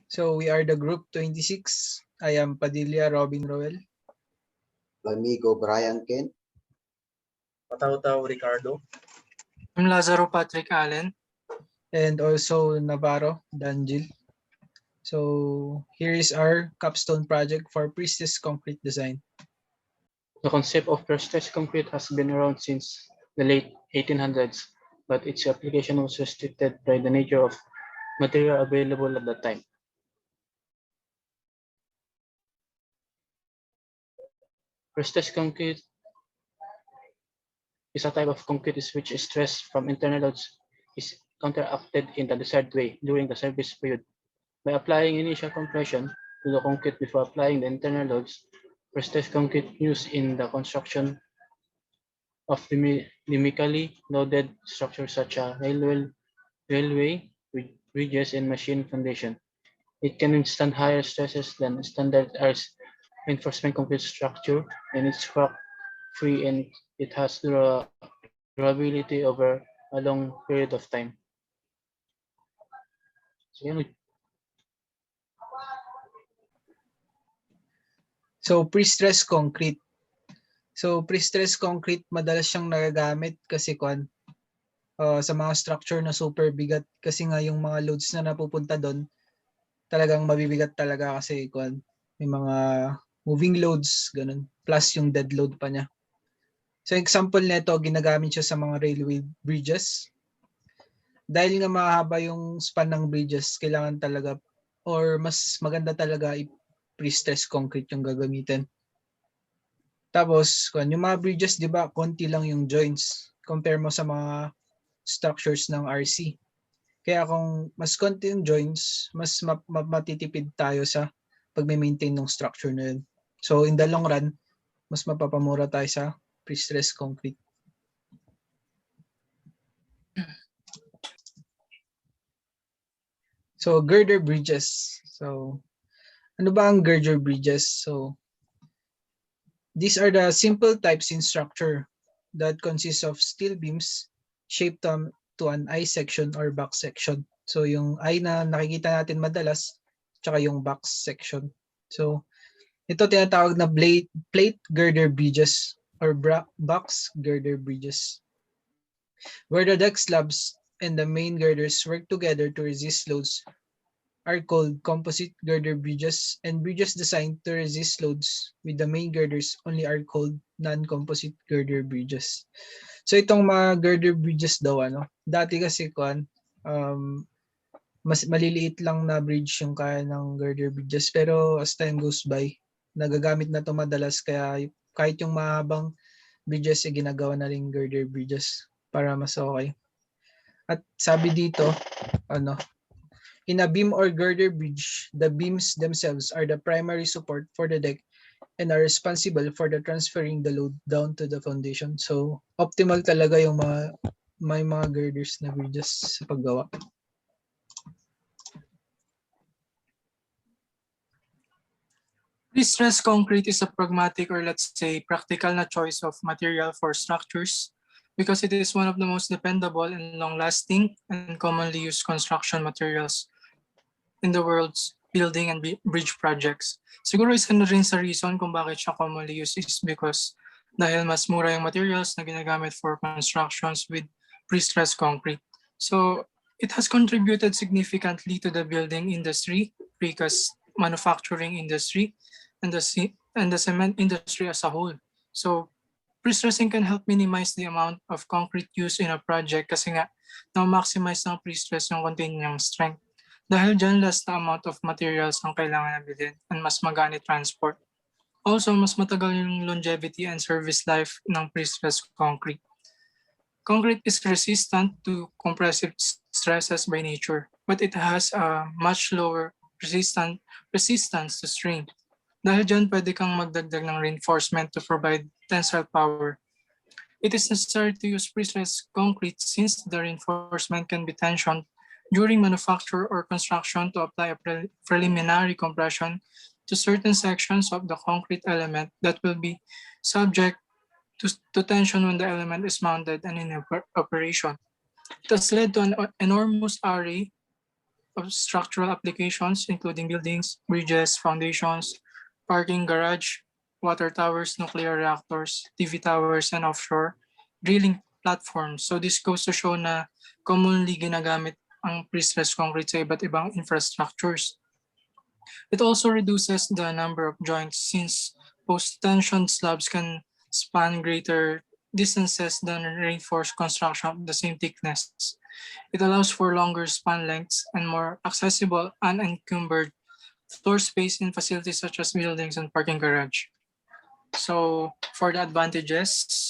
So we are the group 26. I am Padilla Robin Roel. Lamigo Brian Ken. Pataw-taw Ricardo. I'm Lazaro Patrick Allen. And also Navarro Danjil. So here is our capstone project for Priestess Concrete Design. The concept of pre-stressed concrete has been around since the late 1800s, but its application was restricted by the nature of material available at that time. Pre-stressed concrete is a type of concrete which stress from internal loads is counteracted in the desired way during the service period. By applying initial compression to the concrete before applying the internal loads, pre-stressed concrete used in the construction of dynamically loaded structures such as railway, bridges, and machine foundation. It can withstand higher stresses than standard earth reinforcement concrete structure, and it's crack-free and it has durability over a long period of time. So, yan. So pre-stressed concrete. So pre-stressed concrete madalas siyang nagagamit kasi sa mga structure na super bigat kasi nga yung mga loads na napupunta doon talagang mabibigat talaga kasi may mga moving loads ganun plus yung dead load pa niya. So example nito ginagamit siya sa mga railway bridges. Dahil nga mahaba yung span ng bridges, kailangan talaga or mas maganda talaga pre-stressed concrete yung gagamitin. Tapos, yung mga bridges, di ba, konti lang yung joints. Compare mo sa mga structures ng RC. Kaya kung mas konti yung joints, mas matitipid tayo sa pag-maintain ng structure na yun. So, in the long run, mas mapapamura tayo sa pre-stressed concrete. So, girder bridges. So, ano ba ang girder bridges? So, these are the simple types in structure that consist of steel beams shaped to an I section or box section. So yung I na nakikita natin madalas, tsaka yung box section. So ito tinatawag na plate girder bridges or box girder bridges, where the deck slabs and the main girders work together to resist loads are called composite girder bridges, and bridges designed to resist loads with the main girders only are called non-composite girder bridges. So itong mga girder bridges daw dati kasi mas maliliit lang na bridge yung kaya ng girder bridges, pero as time goes by nagagamit na to madalas, kaya kahit yung mahabang bridges ginagawa na ring girder bridges para mas okay. At sabi dito in a beam or girder bridge, the beams themselves are the primary support for the deck and are responsible for transferring the load down to the foundation. So, optimal talaga yung may mga girders na bridges sa paggawa. Pre-stressed concrete is a pragmatic or let's say practical na choice of material for structures because it is one of the most dependable and long-lasting and commonly used construction materials in the world's building and bridge projects. Siguro isa na rin sa reason kung bakit siya commonly used is because dahil mas mura yung materials na ginagamit for constructions with pre-stressed concrete. So it has contributed significantly to the building industry, precast manufacturing industry, and the cement industry as a whole. So pre-stressing can help minimize the amount of concrete used in a project kasi nga na-maximize ng pre-stress yung containing strength. Dahil dyan, less the amount of materials ang kailangan na bilhin and mas magani transport. Also, mas matagal yung longevity and service life ng pre-stressed concrete. Concrete is resistant to compressive stresses by nature, but it has a much lower resistance to strain. Dahil dyan, pwede kang magdagdag ng reinforcement to provide tensile power. It is necessary to use pre-stressed concrete since the reinforcement can be tensioned during manufacture or construction to apply a preliminary compression to certain sections of the concrete element that will be subject to tension when the element is mounted and in operation. It has led to an enormous array of structural applications, including buildings, bridges, foundations, parking garage, water towers, nuclear reactors, TV towers, and offshore drilling platforms. So this goes to show na commonly ginagamit ang pre-stressed concrete sa iba't ibang infrastructures. It also reduces the number of joints since post-tension slabs can span greater distances than reinforced construction of the same thickness. It allows for longer span lengths and more accessible, unencumbered floor space in facilities such as buildings and parking garage. So for the advantages,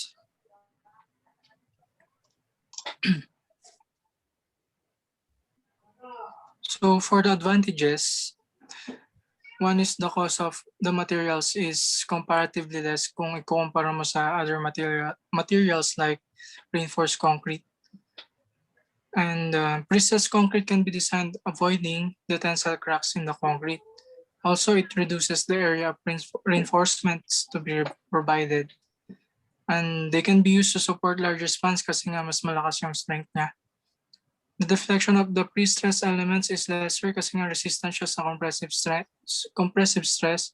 one is the cost of the materials is comparatively less kung ikukumpara mo sa other materials like reinforced concrete. And pre-stressed concrete can be designed avoiding the tensile cracks in the concrete. Also, it reduces the area of reinforcements to be provided. And they can be used to support larger spans kasi nga mas malakas yung strength niya. The deflection of the pre-stressed elements is lesser kasi nga resistant siya sa compressive stress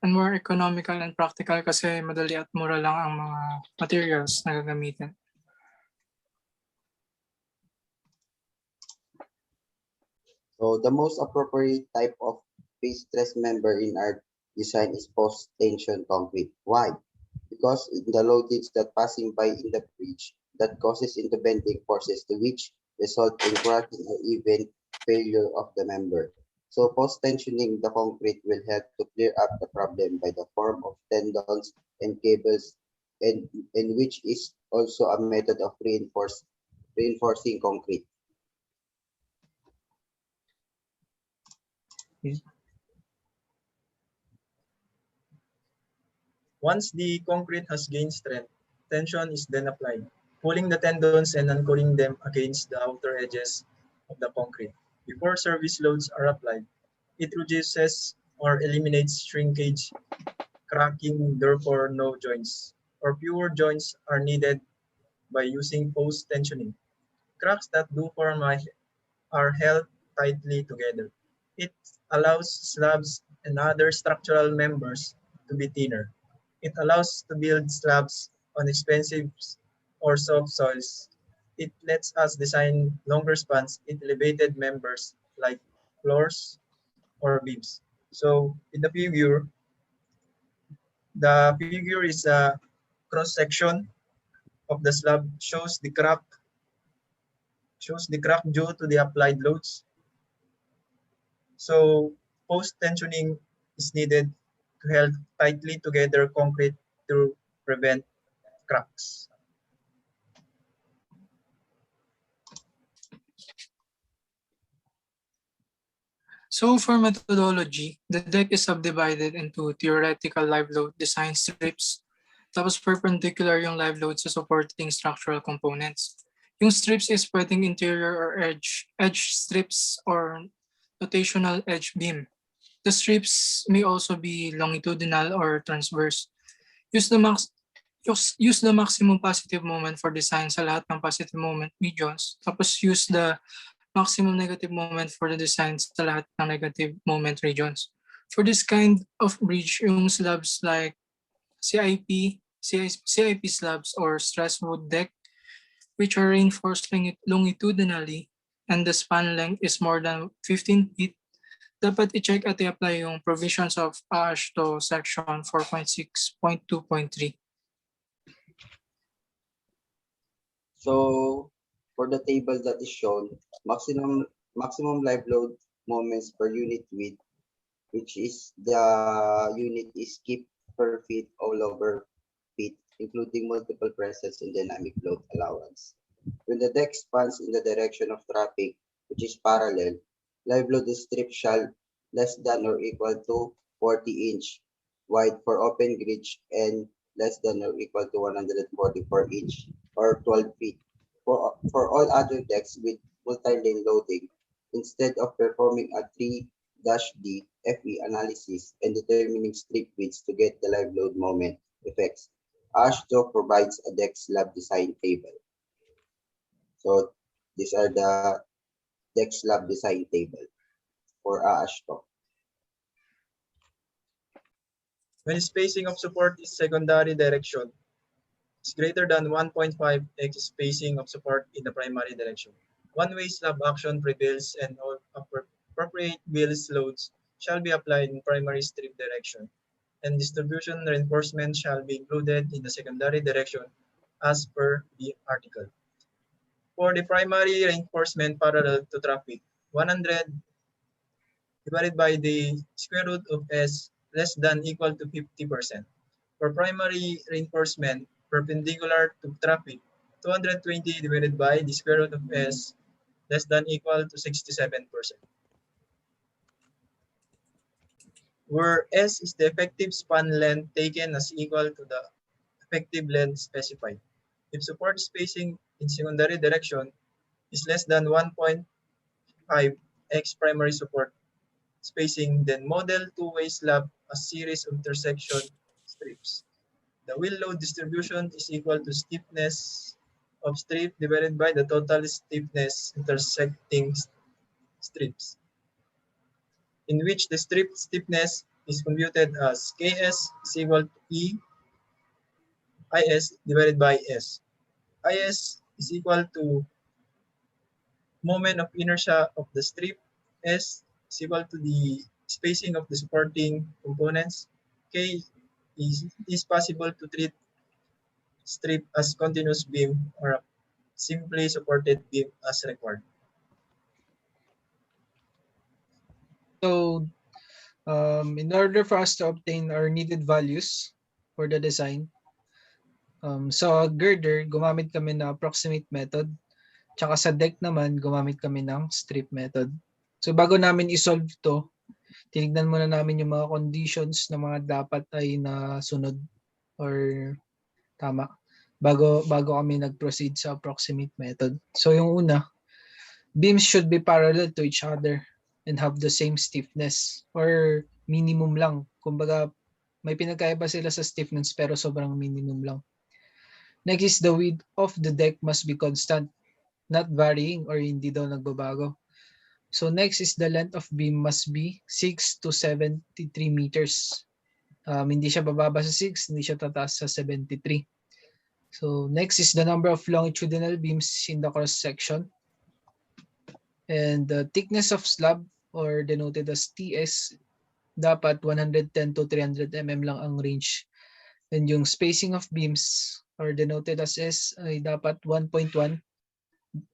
and more economical and practical kasi madali at mura lang ang mga materials na gagamitin. So the most appropriate type of pre-stressed member in our design is post-tension concrete. Why? Because the loadings that passing by in the bridge that causes into bending forces to which result in cracking or even failure of the member. So post-tensioning the concrete will help to clear up the problem by the form of tendons and cables, and which is also a method of reinforcing concrete. Once the concrete has gained strength, tension is then applied, pulling the tendons and anchoring them against the outer edges of the concrete. Before service loads are applied, it reduces or eliminates shrinkage, cracking, therefore no joints, or fewer joints are needed by using post-tensioning. Cracks that do form are held tightly together. It allows slabs and other structural members to be thinner. It allows to build slabs on expensive or soft soils. It lets us design longer spans in elevated members like floors or beams. So in the figure is a cross section of the slab shows the crack due to the applied loads. So post-tensioning is needed to hold tightly together concrete to prevent cracks. So for methodology, the deck is subdivided into theoretical live load design strips, tapos perpendicular yung live load sa supporting structural components. Yung strips is pwedeng interior or edge strips or rotational edge beam. The strips may also be longitudinal or transverse. Use the maximum positive moment for design sa lahat ng positive moment regions. Tapos use the maximum negative moment for the design sa lahat ng negative moment regions. For this kind of bridge, yung slabs like CIP slabs or stress wood deck, which are reinforced longitudinally and the span length is more than 15 feet, dapat i-check at i-apply yung provisions of AASHTO section 4.6.2.3. So for the table that is shown, maximum live load moments per unit width, which is the unit is keep per feet all over feet, including multiple presses and dynamic load allowance. When the deck spans in the direction of traffic, which is parallel, live load strip shall less than or equal to 40 inch wide for open bridge and less than or equal to 144 inch or 12 feet. For all other decks with multi-lane loading, instead of performing a 3-D FE analysis and determining strip widths to get the live load moment effects, AASHTO provides a deck slab design table. So these are the deck slab design table for AASHTO. When spacing of support is secondary direction is greater than 1.5x spacing of support in the primary direction, one-way slab action prevails and all appropriate wheels loads shall be applied in primary strip direction, and distribution reinforcement shall be included in the secondary direction as per the article. For the primary reinforcement parallel to traffic, 100 divided by the square root of S less than equal to 50%. For primary reinforcement perpendicular to traffic, 220 divided by the square root of S less than equal to 67%. Where S is the effective span length taken as equal to the effective length specified. If support spacing in secondary direction is less than 1.5x primary support spacing, then model two-way slab a series of intersection strips. The wheel load distribution is equal to stiffness of strip divided by the total stiffness intersecting strips, in which the strip stiffness is computed as Ks is equal to E Is divided by S. Is is equal to moment of inertia of the strip. S is equal to the spacing of the supporting components. K is possible to treat strip as continuous beam or a simply supported beam as required. So in order for us to obtain our needed values for the design, sa girder, gumamit kami ng approximate method. Tsaka sa deck naman, gumamit kami ng strip method. So bago namin isolve to, tinignan muna namin yung mga conditions na mga dapat ay nasunod or tama bago kami nag-proceed sa approximate method. So yung una, beams should be parallel to each other and have the same stiffness or minimum lang. Kumbaga, may pinagkaiba sila sa stiffness pero sobrang minimum lang. Next is the width of the deck must be constant, not varying or hindi daw nagbabago. So next is the length of beam must be 6 to 73 meters. Hindi siya bababa sa 6, hindi siya tataas sa 73. So next is the number of longitudinal beams in the cross section. And the thickness of slab or denoted as TS, dapat 110 to 300 mm lang ang range. And yung spacing of beams or denoted as S ay dapat 1.1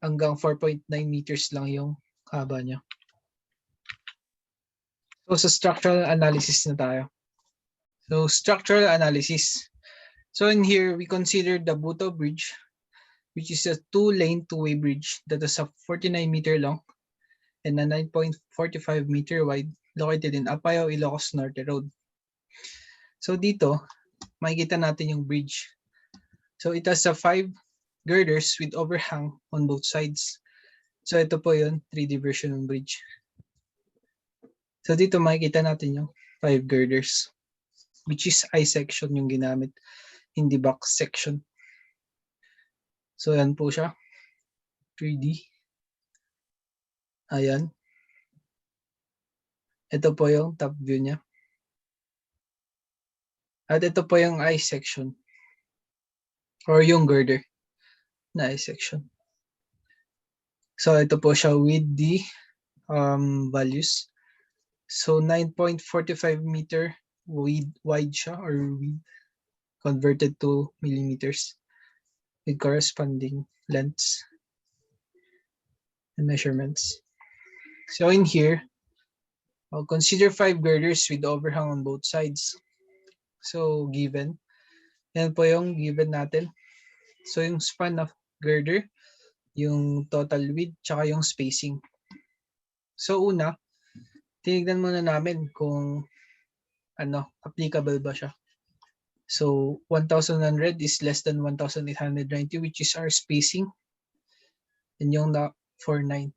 hanggang 4.9 meters lang yung haba niya. So sa structural analysis na tayo. So structural analysis. So in here, we consider the Buto Bridge, which is a two-lane two-way bridge that is a 49-meter long and a 9.45 meter wide located in Apayao, Ilocos Norte Road. So dito, makikita natin yung bridge. So it has 5 girders with overhang on both sides. So ito po yun, 3D version ng bridge. So dito makikita natin yung 5 girders, which is I section yung ginamit, hindi box section. So yan po siya, 3D. Ayan. Ito po yung top view niya. At ito po yung I section or yung girder na I section. So ito po siya with the values. So 9.45 meter wide siya or width converted to millimeters with corresponding lengths and measurements. So in here, I'll consider 5 girders with overhang on both sides. So given. Yan po yung given natin. So yung span of girder, yung total width, tsaka yung spacing. So una, tinignan muna namin kung applicable ba siya. So 1,100 is less than 1,890, which is our spacing. And yung 49.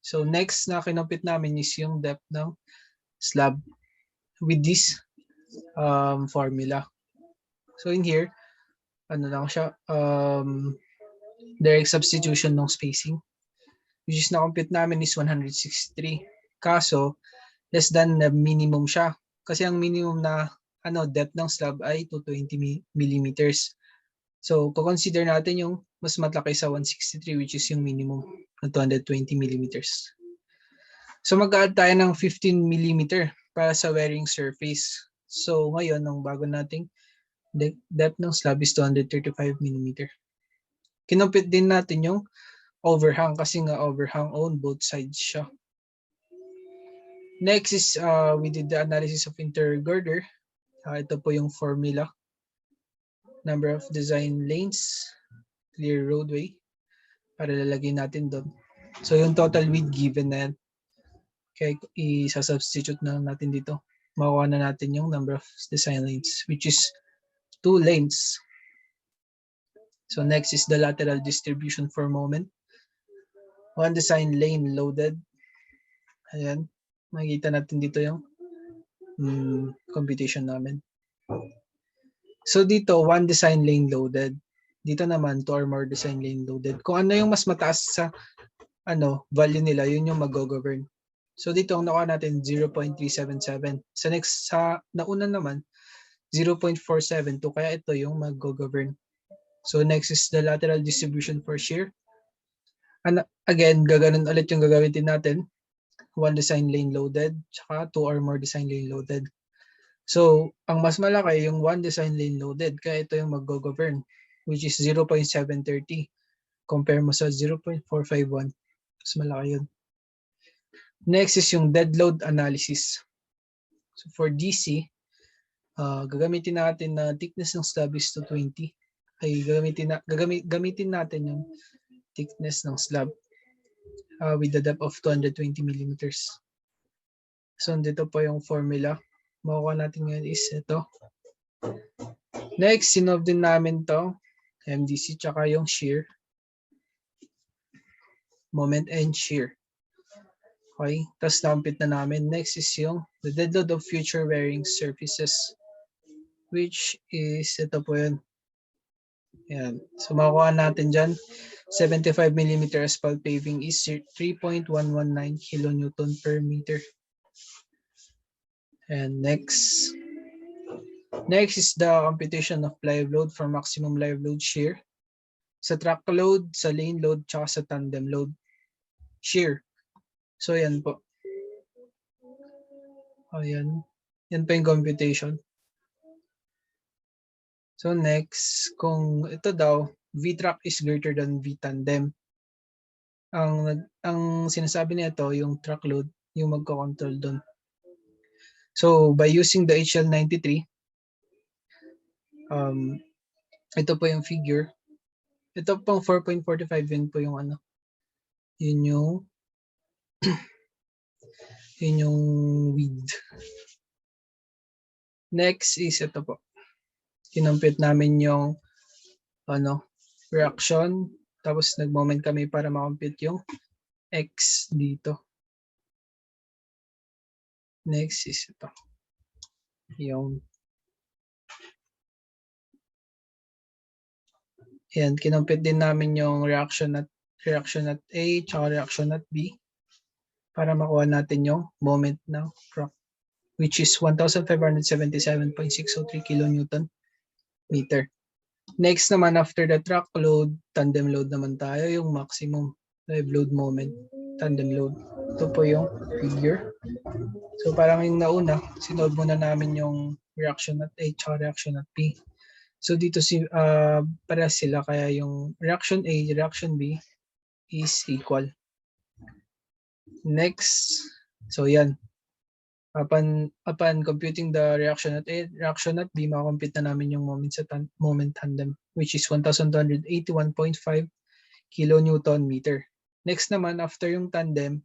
So next na kinupit namin is yung depth ng slab with this formula. So in here, lang siya, direct substitution ng spacing. which is na-compute namin is 163. Kaso, less than the minimum siya. Kasi ang minimum na depth ng slab ay 220 millimeters. So, consider natin yung mas malaki sa 163, which is yung minimum na 220 millimeters. So, mag-add tayo ng 15 millimeter para sa wearing surface. So, ngayon, ang bago nating depth ng slab is 235 millimeter. Kinumpit din natin yung overhang kasi nga overhang on both sides siya. Next is we did the analysis of intergirder. Ito po yung formula. Number of design lanes, clear roadway, para lalagay natin doon. So yung total width given na yan. Kaya isa-substitute na natin dito. Makuha na natin yung number of design lanes, which is 2 lanes. So next is the lateral distribution for moment. 1 design lane loaded. Ayan. Makikita natin dito yung computation namin. So dito, 1 design lane loaded. Dito naman, 2 or more design lane loaded. Kung ano yung mas mataas sa value nila, yun yung mag-govern. So dito, ang nakuha natin, 0.377. Sa nauna naman, 0.472. Kaya ito yung mag-govern. So next is the lateral distribution for shear. And again, gaganon ulit yung gagawin natin. 1 design lane loaded, tsaka 2 or more design lane loaded. So, ang mas malaki yung 1 design lane loaded, kaya ito yung mag-govern, which is 0.730. Compare mo sa 0.451. Mas malaki yun. Next is yung dead load analysis. So, for DC, gagamitin natin na thickness ng slab is 220. Ay, gamitin natin yung thickness ng slab with the depth of 220 millimeters. So, dito po yung formula. Makuha natin ngayon is ito. Next, sinolve din namin to MDC tsaka yung shear. Moment and shear. Okay. Tapos na-compute na namin. Next is yung the dead load of future wearing surfaces. Which is, ito po yun. Yan. So, makuha natin dyan. 75 mm asphalt paving is 3.119 kilonewton per meter. And next is the computation of live load for maximum live load shear. Sa truck load, sa lane load, tsaka sa tandem load shear. So, yan po. Ayan. Yan po yung computation. So, next, kung ito daw, V-truck is greater than V-tandem. Ang sinasabi nito, yung truck load, yung magko-control doon. So, by using the HL93, ito po yung figure. Ito pang 4.45 yun po yung yun yung width. Next is ito po. Kinumpit namin yung reaction. Tapos nag-moment kami para ma-compute yung X dito. Next is ito. Yung yan, kinumpit din namin yung reaction at A tsaka reaction at B para makuha natin yung moment ng truck, which is 1,577.603 kilonewton meter. Next naman, after the truck load, tandem load naman tayo, yung maximum live load moment, tandem load. Ito po yung figure. So parang yung nauna, sinolve muna namin yung reaction at A tsaka reaction at B. So dito para sila, kaya yung reaction A, reaction B is equal. Next, so yan. Upon computing the reaction at A, reaction at B, makakompute na namin yung moment tandem, which is 1,281.5 kilonewton meter. Next naman, after yung tandem,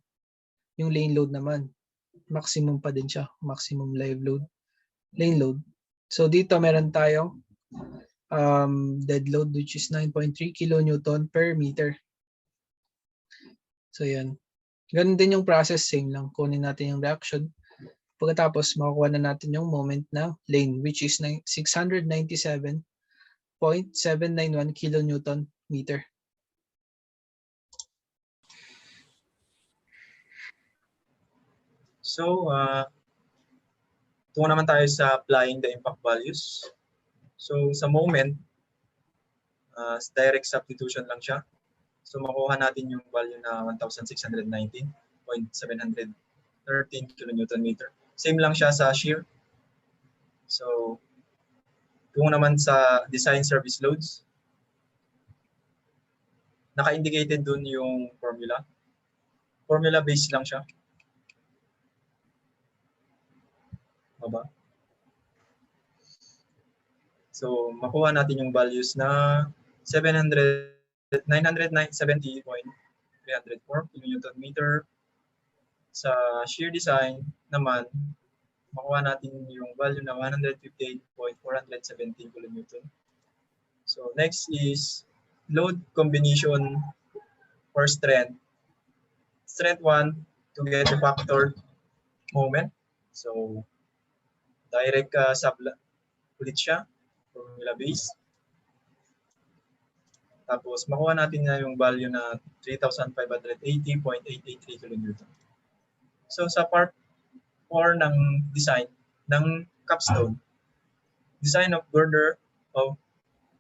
yung lane load naman. Maximum pa din siya, maximum live load, lane load. So dito meron tayong dead load, which is 9.3 kilonewton per meter. So yan. Ganun din yung process, same lang. Kunin natin yung reaction. Pagkatapos, makukuha na natin yung moment na lane, which is 697.791 kilonewton meter. So, tungo naman tayo sa applying the impact values. So, sa moment, direct substitution lang siya. So, makuha natin yung value na 1,619.713 kN meter. Same lang siya sa shear. So, kung naman sa design service loads, naka-indicated dun yung formula. Formula based lang siya. Baba. So, makuha natin yung values na 970.304 kN meter. Sa shear design naman, makuha natin yung value na 158.417 kN. So, next is load combination for strength. Strength 1 to get the factored moment. So, direct sub ulit siya, formula base. Tapos, makuha natin na yung value na 3,580.883 kN. So, sa part 4 ng design ng capstone, design of girder of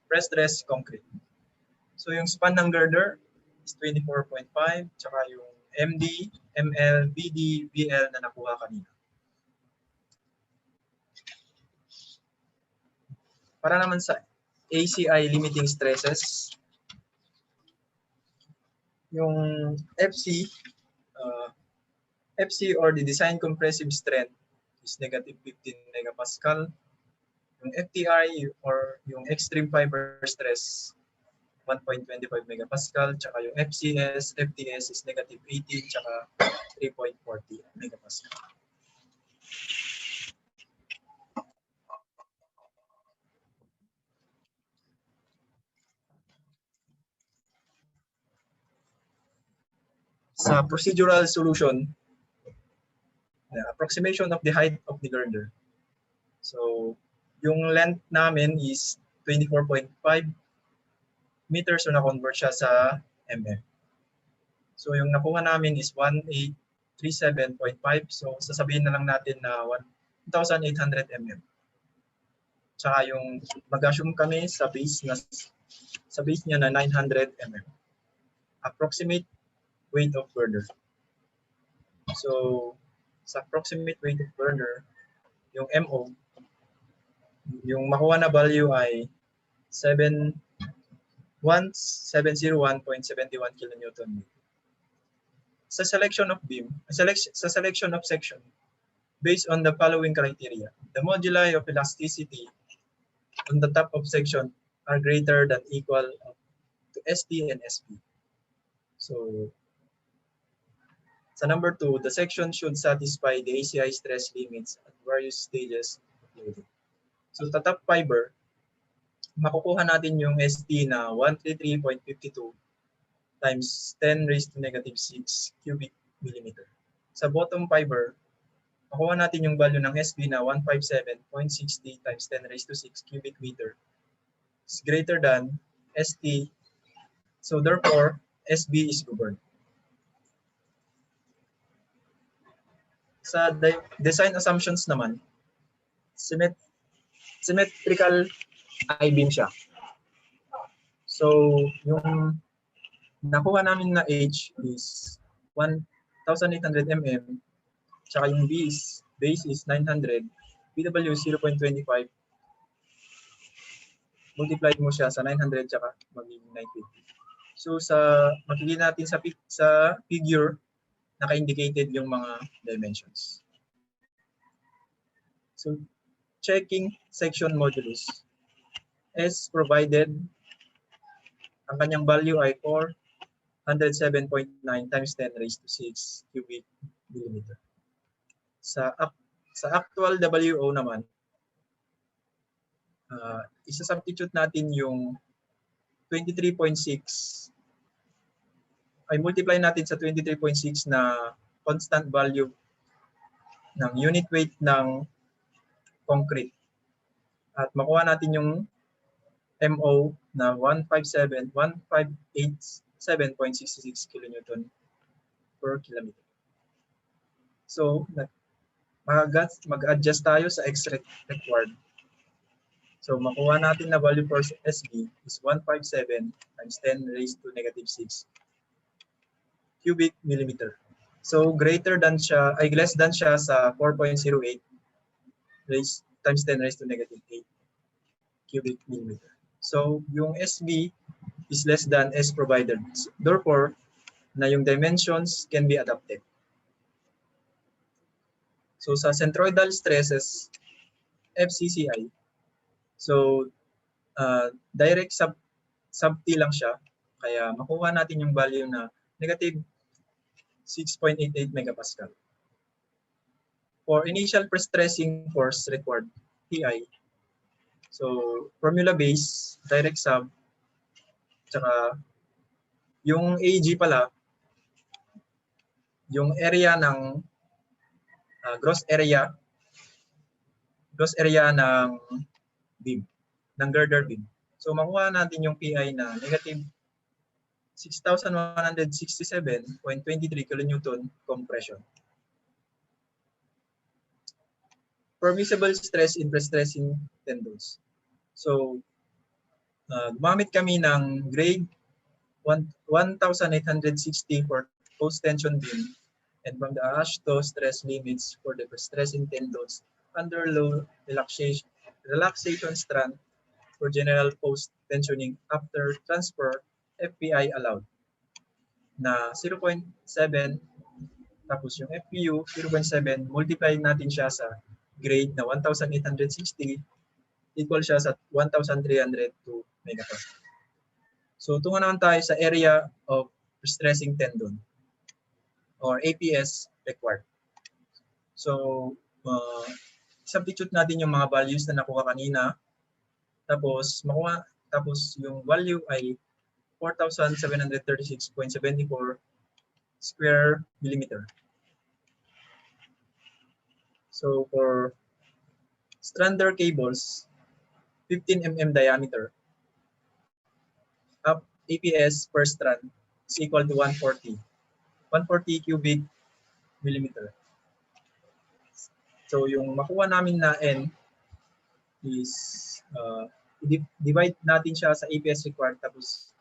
press-dress concrete. So, yung span ng girder is 24.5, tsaka yung MD, ML, BD, BL na nakuha kanina. Para naman sa ACI limiting stresses, yung FC, FC or the design compressive strength is negative 15 megapascal. Yung FTI or yung extreme fiber stress, 1.25 megapascal. Tsaka yung FCS, FTS is negative 18, tsaka 3.40 megapascal. Sa procedural solution, the approximation of the height of the girder. So, yung length namin is 24.5 meters, so na-convert siya sa mm. So, yung nakuha namin is 1837.5. So, sasabihin na lang natin na 1,800 mm. Tsaka yung mag-assume kami sa base niya na 900 mm. Approximate weight of girder. So, sa approximate weight of girder, yung MO, yung makuha na value ay 701.71 kN. Sa selection of beam, sa selection of section, based on the following criteria, the moduli of elasticity on the top of section are greater than equal to ST and SP. So, sa number 2, the section should satisfy the ACI stress limits at various stages of loading. So, sa top fiber, makukuha natin yung ST na 133.52 times 10 raised to negative 6 cubic millimeter. Sa bottom fiber, makuha natin yung value ng SB na 157.60 times 10 raised to 6 cubic meter. It's greater than ST. So, therefore, SB is governed. Sa design assumptions naman, symmetrical I-beam siya. So, yung nakuha namin na H is 1,800 mm, tsaka yung base is 900, PW 0.25, multiply mo siya sa 900 tsaka magiging 950. So, makikita natin sa figure, naka-indicated yung mga dimensions. So, checking section modulus is provided, ang kanyang value ay 407.9 times 10 raised to 6 cubic millimeter. Sa actual WO naman, isa-substitute natin yung 23.6, ay multiply natin sa 23.6 na constant value ng unit weight ng concrete. At makuha natin yung MO na 1587.66 kN per kilometer. So, mag-adjust tayo sa X required. So makuha natin na value for SB is 157 times 10 raised to negative 6 cubic millimeter. So greater than siya, ay less than siya sa 4.08 raised times 10 raised to negative 8 cubic millimeter. So yung SB is less than S provided. Therefore, na yung dimensions can be adapted. So sa centroidal stresses, FCCI, so direct sub T lang siya. Kaya makuha natin yung value na negative 6.88 megapascal. For initial pre-stressing force required, TI, so formula base, direct sub, tsaka yung AG pala, yung area ng gross area ng beam, ng girder beam. So makuha natin yung PI na negative 6,167.23 kilonewton compression. Permissible stress in pre-stressing tendons. So gumamit kami ng grade 1,860 for post-tension beam and from the AASHTO stress limits for the pre-stressing tendons under low relaxation strand for general post-tensioning after transfer FPI allowed na 0.7 tapos yung FPU 0.7 multiply natin siya sa grade na 1,860 equal siya sa 1,302 megapascal. So tungo naman tayo sa area of stressing tendon or APS required. So substitute natin yung mga values na nakuha kanina. Tapos yung value ay 4,736.74 square millimeter. So for strander cables, 15 mm diameter, up APS per strand is equal to 140 cubic millimeter. So yung makuha namin na N is divide natin siya sa APS required tapos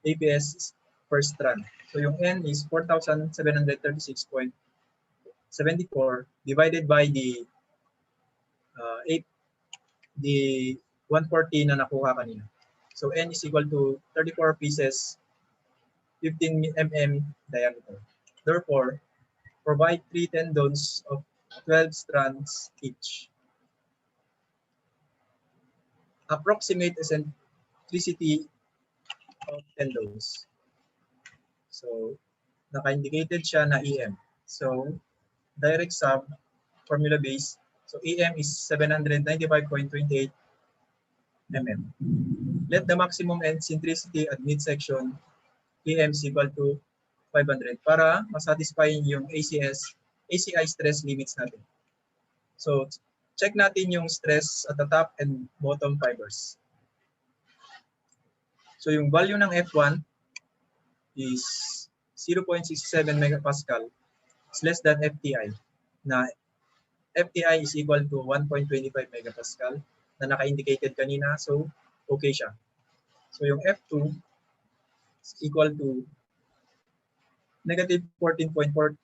APS per strand. So yung N is 4,736.74 divided by the 140 na nakuha kanina. So N is equal to 34 pieces, 15 mm diameter. Therefore, provide 3 tendons of 12 strands each. Approximate eccentricity of tendons. So, naka-indicated siya na EM. So, direct sub, formula base. So, EM is 795.28 mm. Let the maximum eccentricity at midsection EM is equal to 500 para masatisfy yung ACI stress limits natin. So, check natin yung stress at the top and bottom fibers. So yung value ng F1 is 0.67 megapascal. It's less than FTI. Na FTI is equal to 1.25 megapascal na naka-indicated kanina. So okay siya. So yung F2 is equal to negative 14.43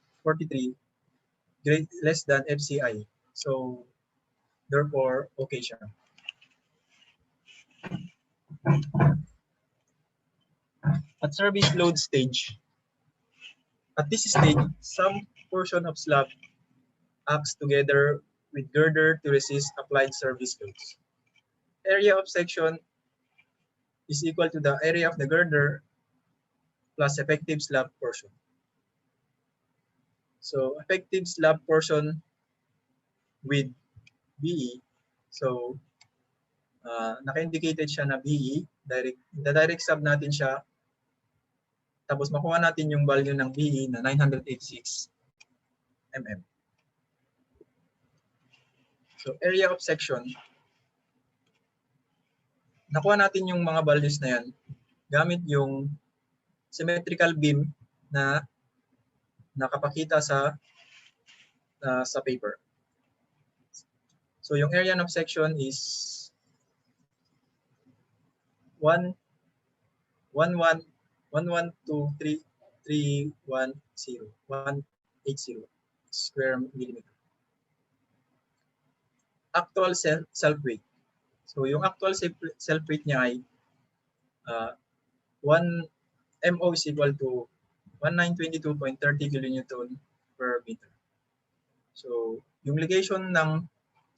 less than FCI. So therefore okay siya. At service load stage, at this stage, some portion of slab acts together with girder to resist applied service loads. Area of section is equal to the area of the girder plus effective slab portion. So effective slab portion with BE, so naka-indicated siya na BE, direct sub natin siya. Tapos makuha natin yung value ng BE na 986 mm. So area of section, nakuha natin yung mga values na yan gamit yung symmetrical beam na nakapakita sa paper. So yung area of section is 180 square millimeter. Actual self-weight. So yung actual self-weight niya ay 1 MO is equal to 1922.30 kilonewton per meter. So yung ligation ng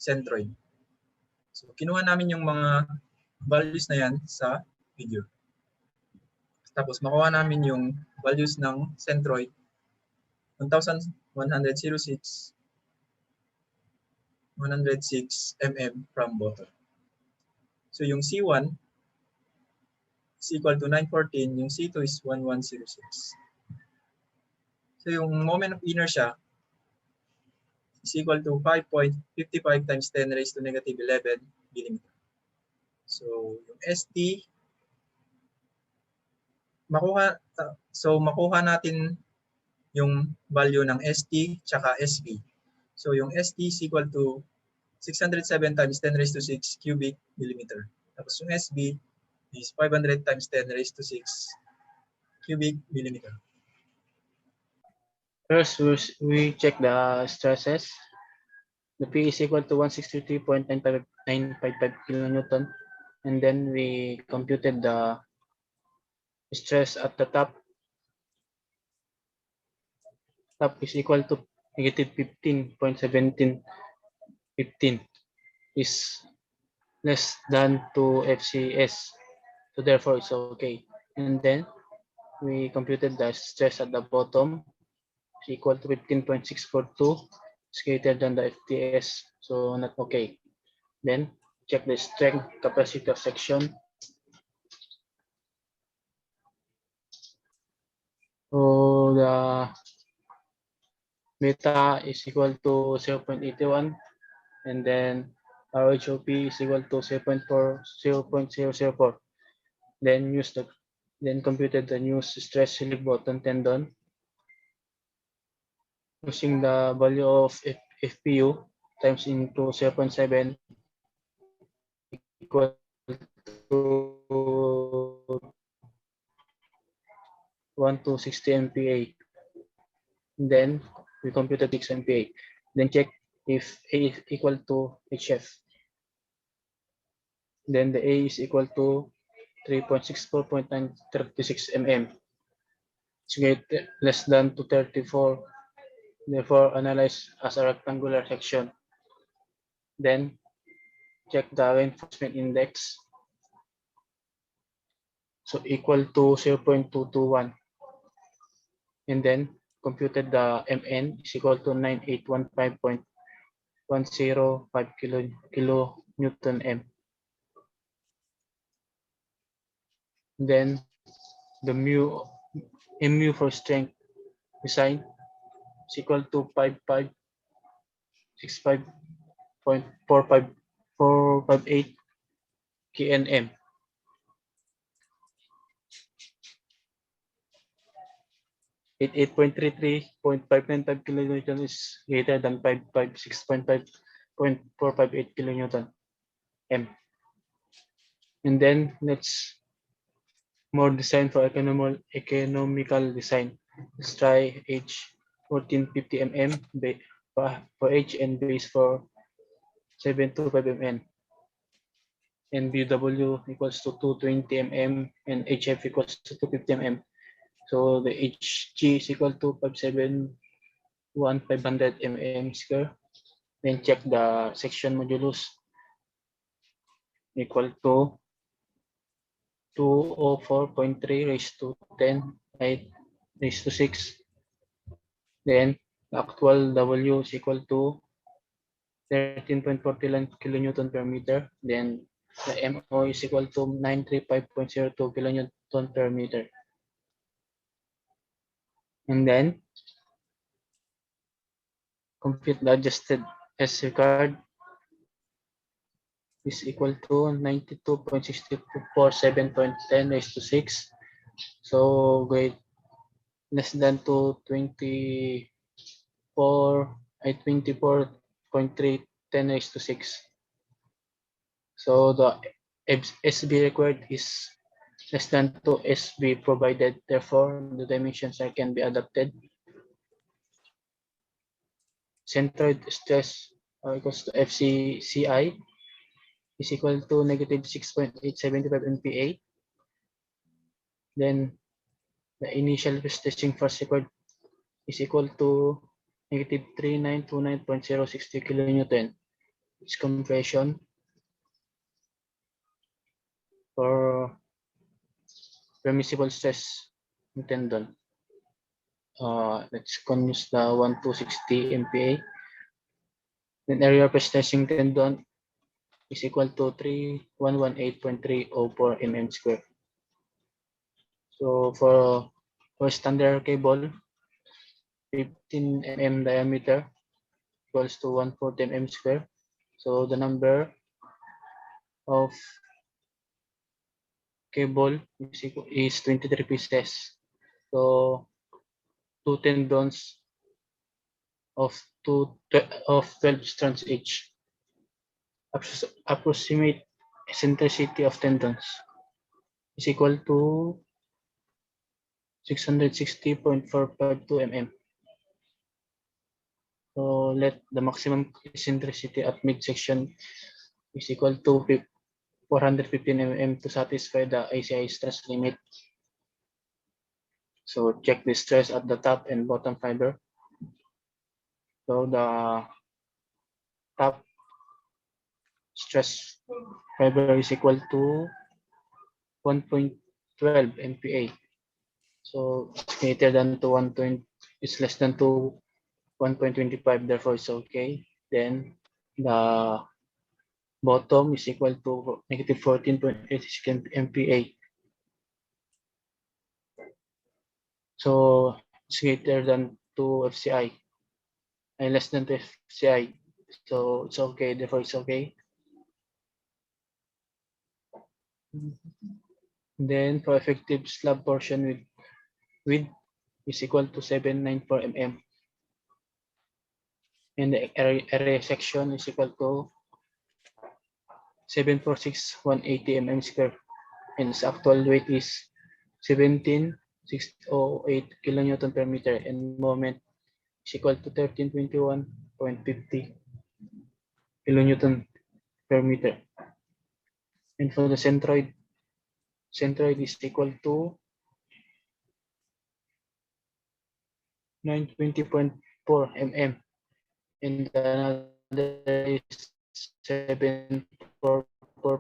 centroid. So kinuha namin yung mga values na yan sa video. Tapos makuha namin yung values ng centroid 1,106 mm from bottom. So yung C1 is equal to 914, yung C2 is 1106. So yung moment of inertia is equal to 5.55 times 10 raised to negative 11 millimeter. So yung ST, makuha natin yung value ng ST tsaka SV. So yung ST is equal to 607 times 10 raised to 6 cubic millimeter. Tapos yung SB is 500 times 10 raised to 6 cubic millimeter. First, we check the stresses. The P is equal to 163.955 kilonewton. And then we computed the stress at the top. Top is equal to negative 15.1715 is less than 2 FCS. So therefore it's okay. And then we computed the stress at the bottom is equal to 15.642. It's greater than the FTS, so not okay. Then check the strength capacity of section. So the beta is equal to 0.81, and then RHOP is equal to 0.004. Then computed the new stress relief button tendon using the value of FPU times into 0.7 equal to 1260 MPa. Then we computed 6 MPa. Then check if A is equal to HF. Then the A is equal to 3.64.936 mm. It's less than 234. Therefore, analyze as a rectangular section. Then check the reinforcement index. So equal to 0.221. And then computed the MN is equal to 9815.105 kilonewton M. Then the mu for strength design is equal to 5565.458 KNM. It 8.33.595 kilonewton is greater than 556.458 kilonewton M. And then let's more design for economical design. Let's try H 1450 mm for H and base for 725 mm. And BW equals to 220 mm and HF equals to 250 mm. So the HG is equal to 571,500 mm square. Then check the section modulus equal to 204.3 raised to 10 raised to 6. Then the actual W is equal to 13.49 kilonewton per meter. Then the MO is equal to 935.02 kilonewton per meter. And then compute the adjusted S required is equal to 92.647.10 raised to 6. So grade less than to 24.3 10⁶. So the SB required is less than 2 SB provided, therefore the dimensions can be adapted. Centroid stress equals to FCCI is equal to negative 6.875 MPa. Then the initial stressing force required is equal to negative 3929.060 kilonewton. It's compression for permissible stress in tendon. Let's use the 1260 MPa. Then area of stressing tendon is equal to 3118.304 mm square. So for standard cable, 15 mm diameter equals to 140 mm square. So the number of cable is 23 pieces. So 2 tendons of 12 strands each. Approximate eccentricity of tendons is equal to 660.452 mm. So let the maximum eccentricity at midsection is equal to 415 mm to satisfy the ACI stress limit. So check the stress at the top and bottom fiber. So the top stress fiber is equal to 1.12 MPa. So it's greater than to 1. It's less than to 1.25, therefore it's okay. Then the bottom is equal to negative 14.86 MPa. So it's greater than 2 FCI and less than 2 FCI. So it's okay, therefore it's okay. Then for effective slab portion with is equal to 794 mm. And the area section is equal to 746,180 mm square. And its actual weight is 17,608 kilonewton per meter, and moment is equal to 1321.50 kilonewton per meter. And for the centroid is equal to 920.4 mm, and another is 744.3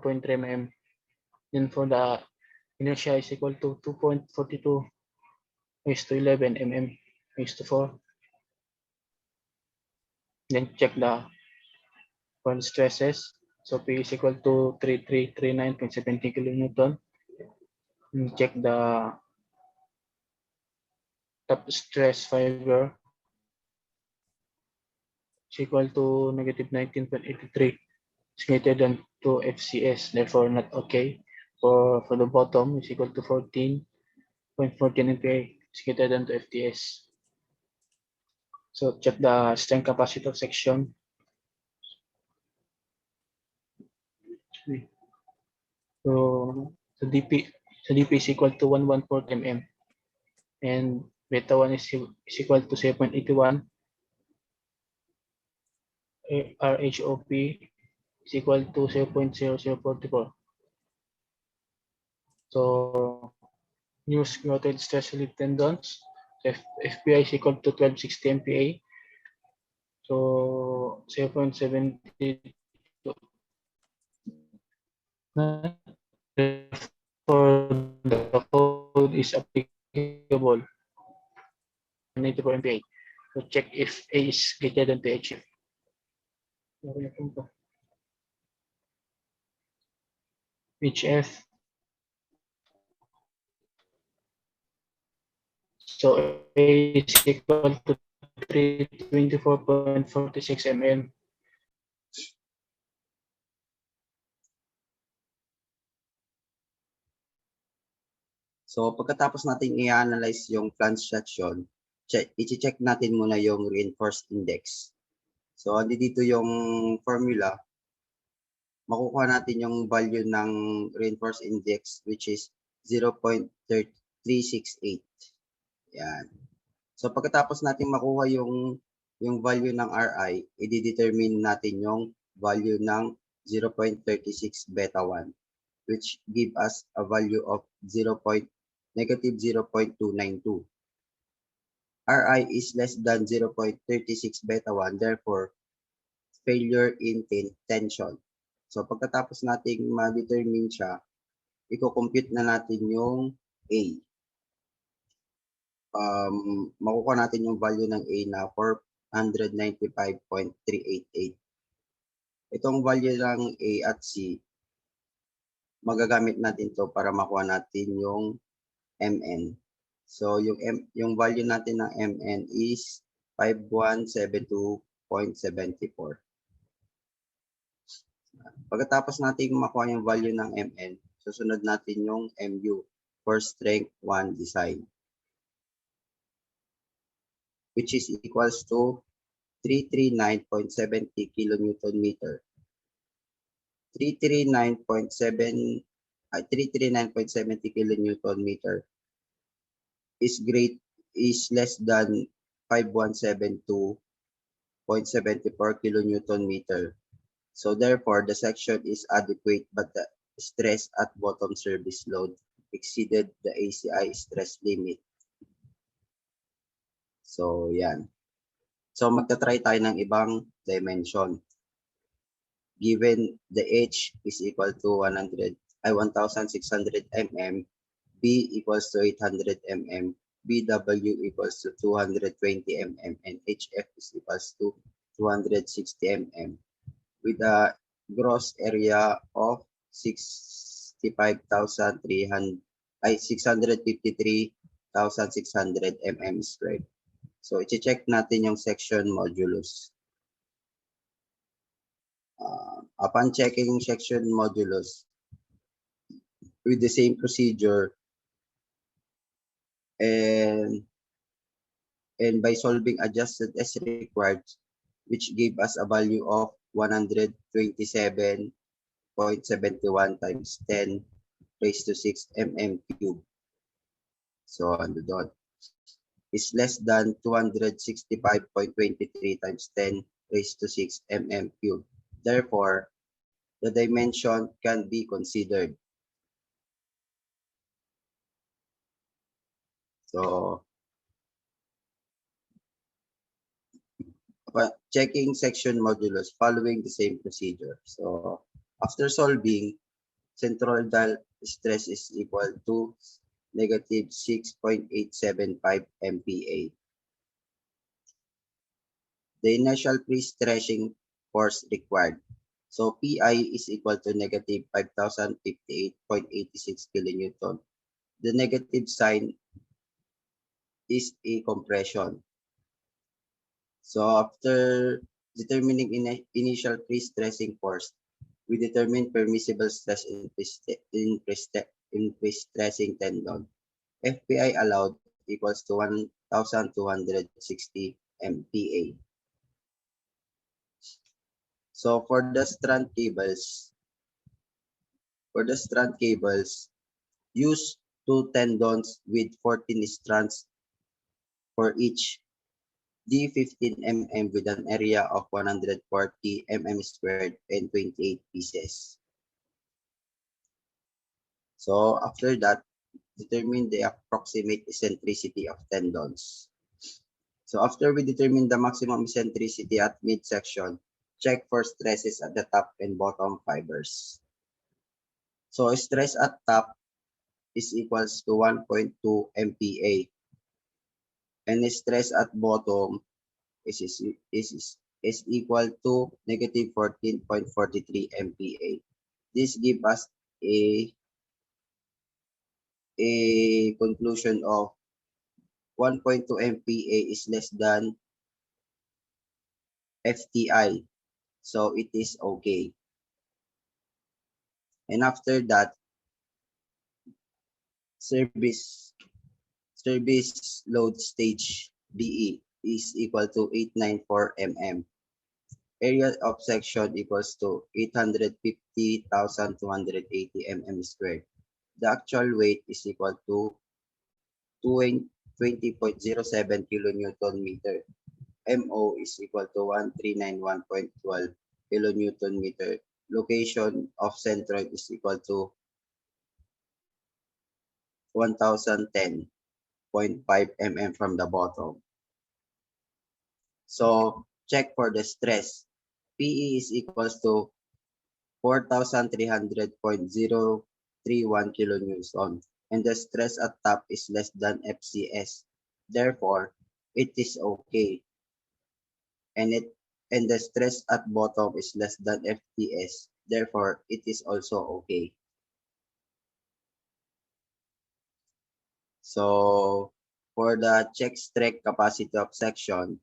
mm. Then for the inertia is equal to 2.42 raised to 11 mm raised to 4. Then check the point stresses. So P is equal to 3339.70 kilonewton. And check the top stress fiber is equal to negative 19.83. It's greater than 2 FCS, therefore not okay. For the bottom is equal to 14.14 MPa. It's greater than 2 FTS. So check the strength capacitor section. So the DP is equal to 114 mm, and beta 1 is equal to 0.81. RHOP is equal to 0.0044. So new rotated stress relief tendons, FPI is equal to 1260 MPa. So 0.72. For the code is applicable 94 MPa. So check if A is greater than HF. HF. So A is equal to 324.46 mm. So pagkatapos natin i-analyze yung flange section, i-check natin muna yung reinforced index. So, dito yung formula. Makukuha natin yung value ng reinforced index, which is 0.368. Yan. So, pagkatapos natin makuha yung value ng RI, i-determine natin yung value ng 0.36 beta 1, which give us a value of negative 0.292. RI is less than 0.36 beta 1, therefore, failure in tension. So, pagkatapos nating ma-determine siya, i-compute na natin yung A. Makukuha natin yung value ng A na 495.388. Itong value ng A at C, magagamit natin to para makuha natin yung MN. So, yung value natin ng MN is 5172.74. Pagkatapos natin makuha yung value ng MN, susunod natin yung MU for strength 1 design, which is equals to 339.70 kilonewton meter. 339.70 kilonewton meter is less than 5172.74 kilonewton meter. So therefore, the section is adequate, but the stress at bottom service load exceeded the ACI stress limit. So yan. So magta-try tayo ng ibang dimension. Given the H is equal to 1600 mm, B equals to 800 mm, BW equals to 220 mm, and HF is equals to 260 mm. With a gross area of 653,600 mm squared. So, i-check natin yung section modulus. Upon checking section modulus, with the same procedure, and by solving adjusted as required, which gave us a value of 127.71 times 10 raised to 6 mm cube. So, ano doon? Is less than 265.23 times 10 raised to 6 mm cube. Therefore, the dimension can be considered. So, checking section modulus following the same procedure. So, after solving, centroidal stress is equal to negative 6.875 MPa. The initial pre-stressing force required. So, Pi is equal to negative 5,058.86 kilonewton. The negative sign is a compression. So, after determining initial pre-stressing force, we determine permissible stress in pre-stressing tendon. FPI allowed equals to 1,260 MPa. So for the strand cables, use 2 tendons with 14 strands for each, D15 mm with an area of 140 mm squared and 28 pieces. So after that, determine the approximate eccentricity of tendons. So after we determine the maximum eccentricity at midsection, check for stresses at the top and bottom fibers. So stress at top is equals to 1.2 MPa, and stress at bottom is equal to negative 14.43 MPa. This gives us a conclusion of 1.2 MPa is less than FTI. So it is okay. And after that, service load stage BE is equal to 894 mm. area of section equals to 850,280 mm squared. The actual weight is equal to 20.07 kilonewton meter. MO is equal to 1391.12 kilonewton meter. Location of centroid is equal to 1010.5 mm from the bottom. So check for the stress. PE is equals to 4,300.031 kilonewton, and the stress at top is less than FCS. Therefore, it is okay. And the stress at bottom is less than FTS. Therefore, it is also okay. So for the check strength capacity of section,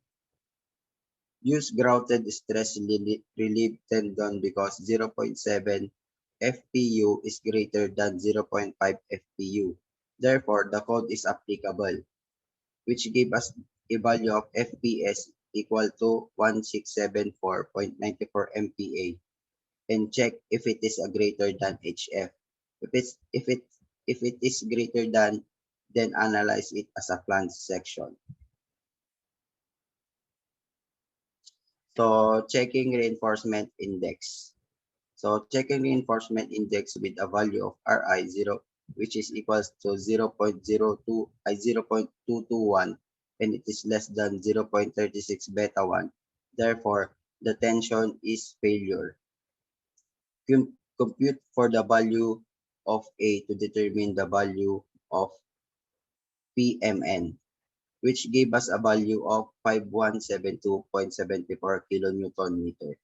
use grouted stress relief tendon because 0.7 FPU is greater than 0.5 FPU. Therefore, the code is applicable, which give us a value of FPS equal to 1674.94 MPa, and check if it is a greater than HF. If it is greater than, then analyze it as a flange section. So checking reinforcement index. So checking reinforcement index with a value of Ri0, which is equals to 0.221, and it is less than 0.36 beta 1. Therefore, the tension is failure. Compute for the value of A to determine the value of PMN, which gave us a value of 5172.74 kilonewton meter.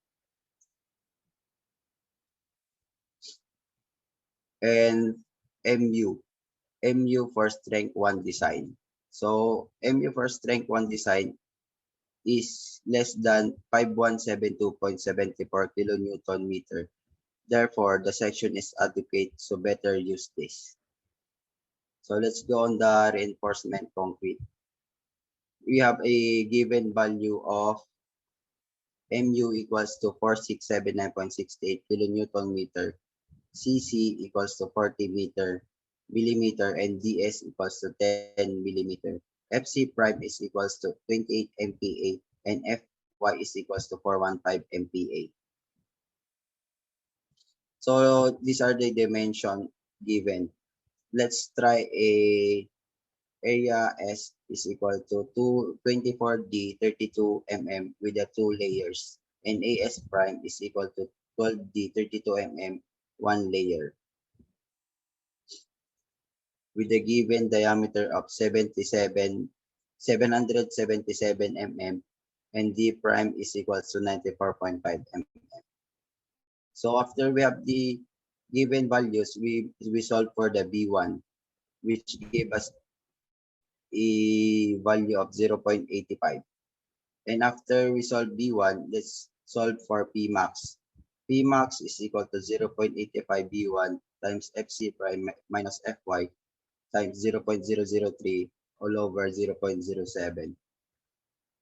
And MU for strength 1 design. So MU for strength 1 design is less than 5172.74 kilonewton meter. Therefore, the section is adequate, so better use this. So let's go on the reinforcement concrete. We have a given value of MU equals to 4679.68 kilonewton meter, CC equals to 40 millimeter, and DS equals to 10 millimeter. FC prime is equals to 28 MPa, and Fy is equals to 415 MPa. So these are the dimension given. Let's try a area S is equal to 24D 32 mm with the 2 layers, and AS prime is equal to 12D 32 mm 1 layer with the given diameter of 777 mm, and D prime is equal to 94.5 mm. So after we have the given values, we solve for the B1, which gave us a value of 0.85. And after we solve B1, let's solve for Pmax. Pmax is equal to 0.85 B1 times FC prime minus Fy times 0.003 all over 0.07.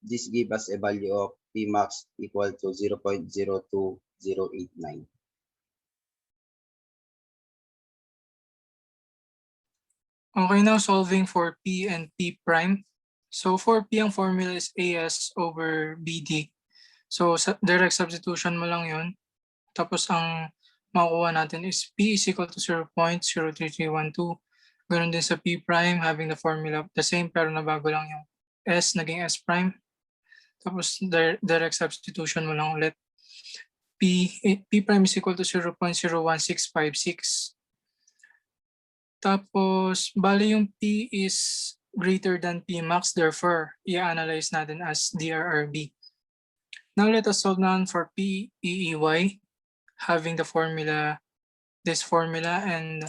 This gives us a value of Pmax equal to 0.02089. Okay, now solving for P and P prime. So for P, ang formula is AS over BD. So direct substitution mo lang yun. Tapos ang makukuha natin is P is equal to 0.03312. Ganun din sa P prime, having the formula the same pero nabago lang yung S, naging S prime. Tapos direct substitution mo lang ulit. P prime is equal to 0.01656. Tapos, bali yung P is greater than Pmax, therefore, i-analyze natin as DRRB. Now, let us solve naman for PEEY, having the formula, this formula, and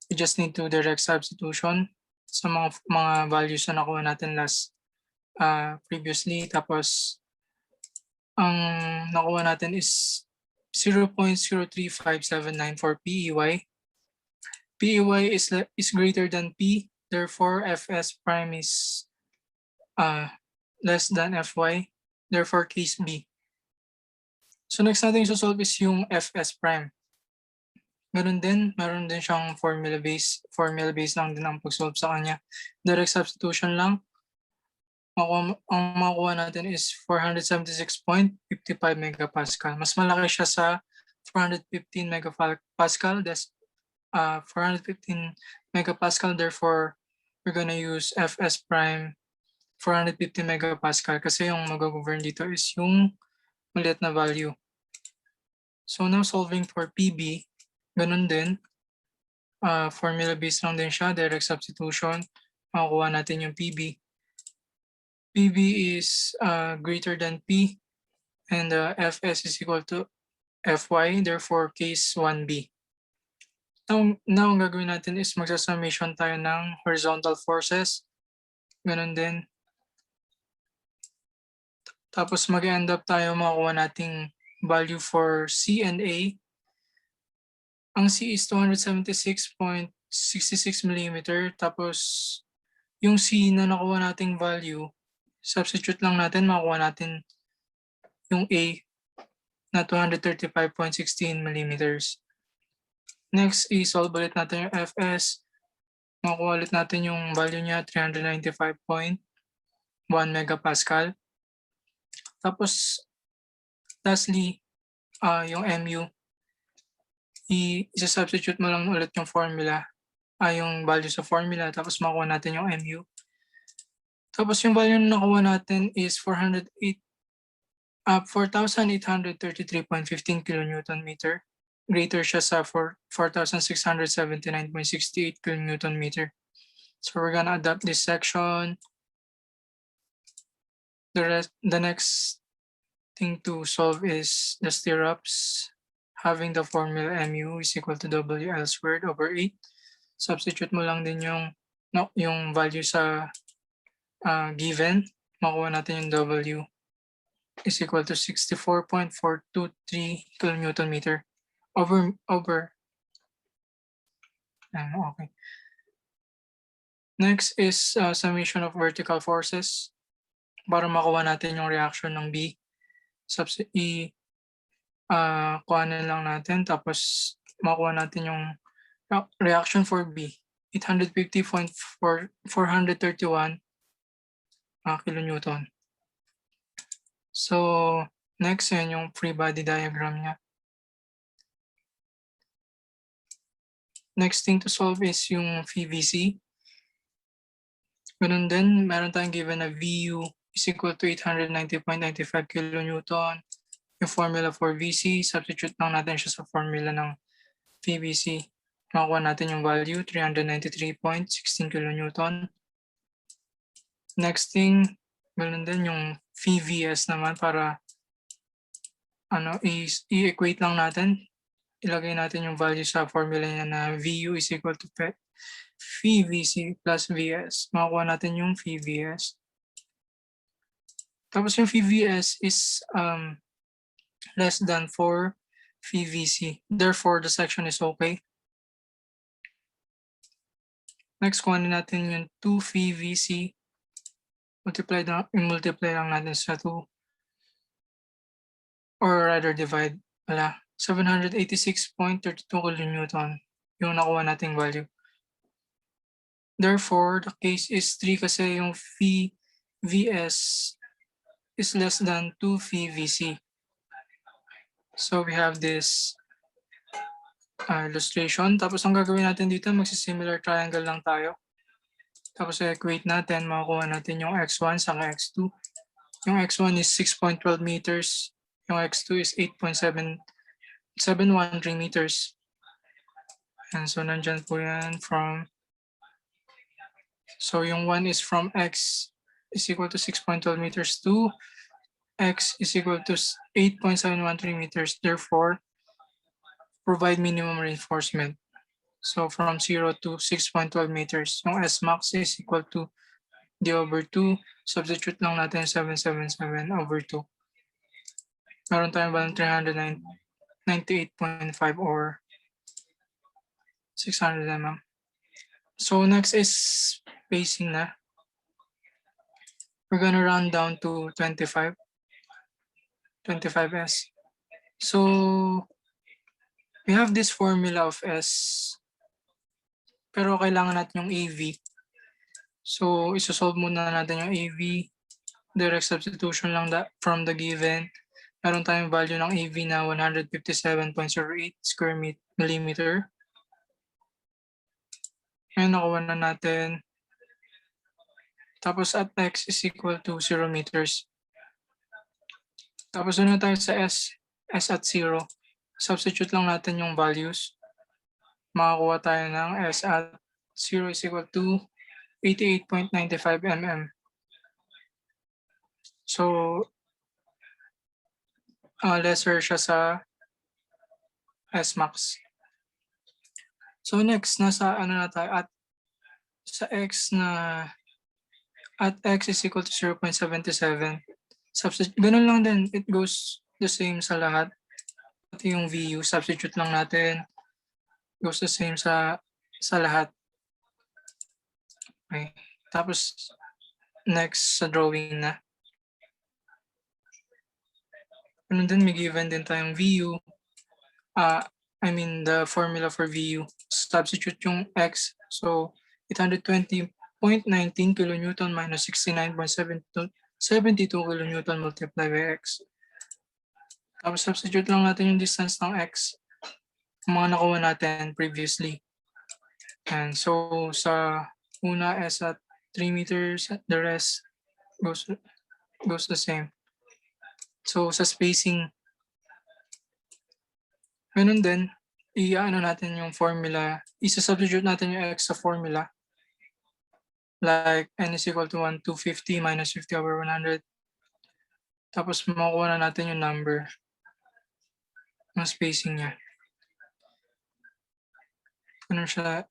we just need to direct substitution sa mga values na nakuha natin previously. Tapos, ang nakuha natin is 0.03579 for PEY. PEY is greater than P, therefore Fs prime is less than Fy, therefore case B. So next natin i-solve is yung Fs prime. Meron din siyang formula base lang din ang pag-solve sa kanya. Direct substitution lang. Ang makukuha natin is 476.55 megapascal. Mas malaki siya sa 415 megapascal. That's 415 megapascal. Therefore, we're gonna use Fs prime 450 megapascal kasi yung mag-govern dito is yung maliit na value. So now solving for PB, ganun din. Formula based lang din siya, direct substitution. Makukuha natin yung PB. PB is greater than P and Fs is equal to Fy, therefore case 1B. Now ang gagawin natin is magsasummation tayo ng horizontal forces. Ganun din. Tapos mag-end up tayo makukuha nating value for C and A. Ang C is 276.66 mm. Tapos yung C na nakuha nating value, substitute lang natin, makuha natin yung A na 235.16 mm. Next, i-solve ulit natin yung Fs. Makuha ulit natin yung value niya, 395.1 megapascal. Tapos, lastly, yung Mu, i-substitute mo lang ulit yung formula, yung value sa formula, tapos makuha natin yung Mu. Tapos yung value na nakuha natin is 4,833.15 kilonewton meter. Greater siya sa 4,679.68 kilonewton meter. So we're gonna adapt this section. The next thing to solve is the stirrups. Having the formula mu is equal to WL squared over 8. Substitute mo lang din yung value sa given. Makuha natin yung W is equal to 64.423 kilonewton meter over. Okay. Next is summation of vertical forces. Para makuha natin yung reaction ng B, kuhanin lang natin, tapos makuha natin yung reaction for B, 850.431 kilonewton. So, next yan yung free body diagram niya. Next thing to solve is yung VVC. Ganun din, meron tayong given na VU is equal to 890.95 kilonewton. Yung formula for VC, substitute lang natin siya sa formula ng VVC. Makuha natin yung value, 393.16 kilonewton. Next thing, ganun din yung VVS naman para i-equate lang natin. Ilagay natin yung value sa formula niya na VU is equal to VVC plus VS. Makuha natin yung VVS. Tapos yung VVS is less than 4 VVC. Therefore, the section is okay. Next, kuhanin natin yung 2 VVC. Multiply lang natin sa 2. Or rather divide. 786.32 kilonewton yung nakuha nating value. Therefore, the case is 3 kasi yung VS is less than 2 VVC. So we have this illustration. Tapos ang gagawin natin dito, magsisimilar triangle lang tayo. Tapos equate natin, makukuha natin yung x1 sa x2. Yung x1 is 6.12 meters. Yung x2 is 8.713 meters. And so nandyan po yan from. So yung 1 is from x is equal to 6.12 meters to x is equal to 8.713 meters. Therefore, provide minimum reinforcement. So from 0 to 6.12 meters. Yung S max is equal to d over 2. Substitute lang natin 777 over 2. Meron tayong value 398.5 or 600 mm. So next is spacing na. We're gonna run down to 25S. So we have this formula of S, pero kailangan natin yung AV. So isosolve muna natin yung AV. Direct substitution lang from the given. Meron tayong value ng AV na 157.08 square millimeter. Ngayon nakuha na natin. Tapos at x is equal to 0 meters. Tapos doon na tayo sa S at 0. Substitute lang natin yung values. Makakuha tayo ng S at 0 is equal to 88.95 mm. So, lesser siya sa S max. So next, nasa ano na tayo, at sa x na at x is equal to 0.77. Ganun lang din, it goes the same sa lahat. Ito yung VU, substitute lang natin. Goes the same sa lahat. Okay. Tapos next sa drawing na. Ano din, may given din tayong VU. I mean the formula for VU. Substitute yung x. So 820.19 kilonewton minus 69.72 kilonewton multiplied by x. Tapos substitute lang natin yung distance ng x. Mga nakuha natin previously. And so sa una S at 3 meters, the rest goes the same. So sa spacing, ganun din, i-ano natin yung formula, isa-substitute natin yung x sa formula. Like n is equal to 1, 250 minus 50 over 100. Tapos makuha na natin yung number ng spacing niya. Ano siya?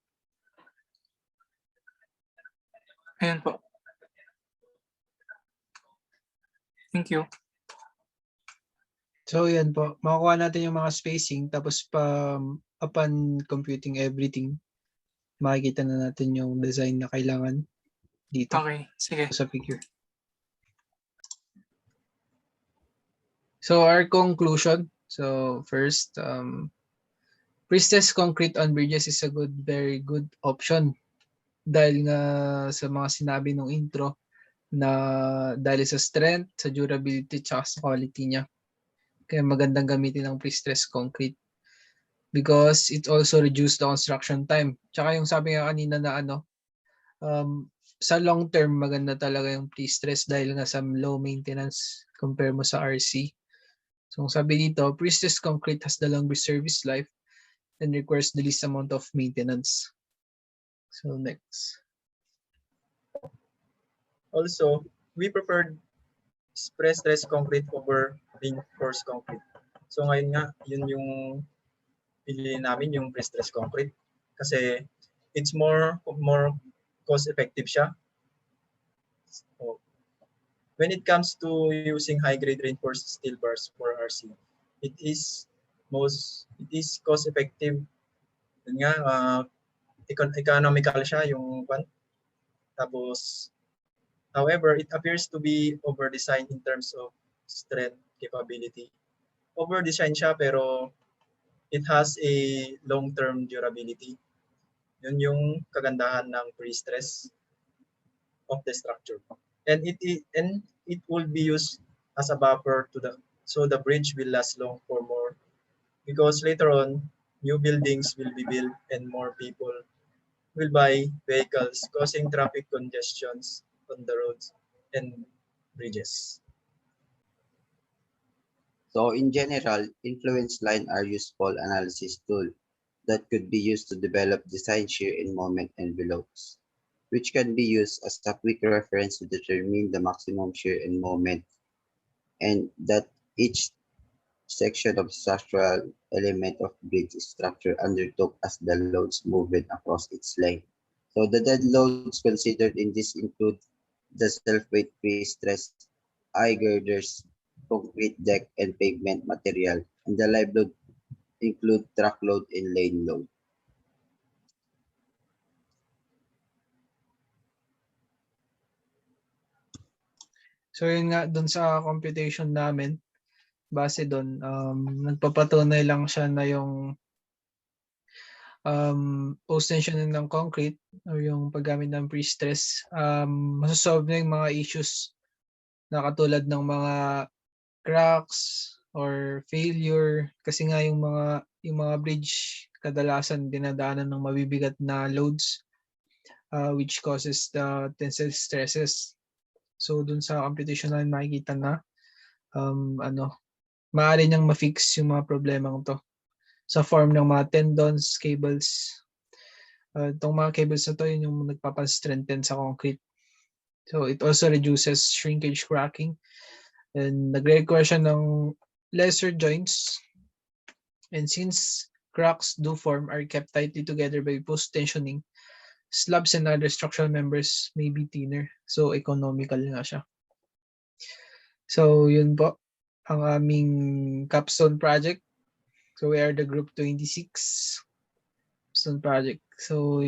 Ayan po. Thank you. So yan po, makukuha natin yung mga spacing tapos upon computing everything, makikita na natin yung design na kailangan dito Okay, sige. sa figure. So our conclusion. So first, pre-stressed concrete on bridges is a very good option. Dahil nga sa mga sinabi nung intro na dahil sa strength, sa durability, tsaka sa quality niya. Kaya magandang gamitin ng pre-stressed concrete because it also reduces the construction time. Tsaka yung sabi nga kanina na sa long term maganda talaga yung pre-stress dahil nga sa low maintenance compare mo sa RC. So sabi dito, pre-stressed concrete has the longest service life and requires the least amount of maintenance. So next. Also, we preferred pre-stressed concrete over reinforced concrete. So ngayon nga, yun yung pili namin, yung pre-stressed concrete. Kasi it's more cost-effective siya. So, when it comes to using high-grade reinforced steel bars for RC, it is cost-effective. Yun nga, economical siya yung one. Tapos, however, it appears to be over-designed in terms of strength capability. Over-designed siya pero it has a long-term durability. Yun yung kagandahan ng pre-stress of the structure. And it will be used as a buffer so the bridge will last long for more, because later on new buildings will be built and more people will buy vehicles, causing traffic congestions on the roads and bridges. So in general, influence lines are useful analysis tool that could be used to develop design shear and moment envelopes, which can be used as a quick reference to determine the maximum shear and moment, and that each section of structural element of bridge structure undertook as the loads moved across its length. So the dead loads considered in this include the self-weight pre-stress, eye girders, concrete deck and pavement material, and the live load include truck load and lane load. So yun nga, dun sa computation namin base doon, nagpapatunay lang siya na yung post-tensioning ng concrete or yung paggamit ng pre-stress, masosolve na yung mga issues na katulad ng mga cracks or failure kasi nga yung mga bridge kadalasan dinadaanan ng mabibigat na loads which causes the tensile stresses. So dun sa computation namin makikita na maaari niyang ma-fix yung mga problemang to sa form ng mga tendons, cables. Itong mga cables na to yun yung nagpapastrengthen sa concrete. So it also reduces shrinkage cracking and nagre-require siya ng lesser joints. And since cracks do form are kept tightly together by post-tensioning, slabs and other structural members may be thinner. So economical nga siya. So yun po ang aming capstone project. So we are the group 26 capstone project. So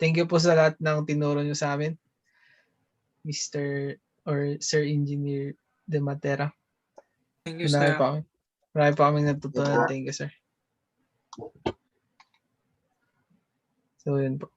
thank you po sa lahat ng tinuro nyo sa amin, Mr. or Sir Engineer De Matera. Thank you, sir. Marami pa kaming natutunan. Thank you, sir. So yun po.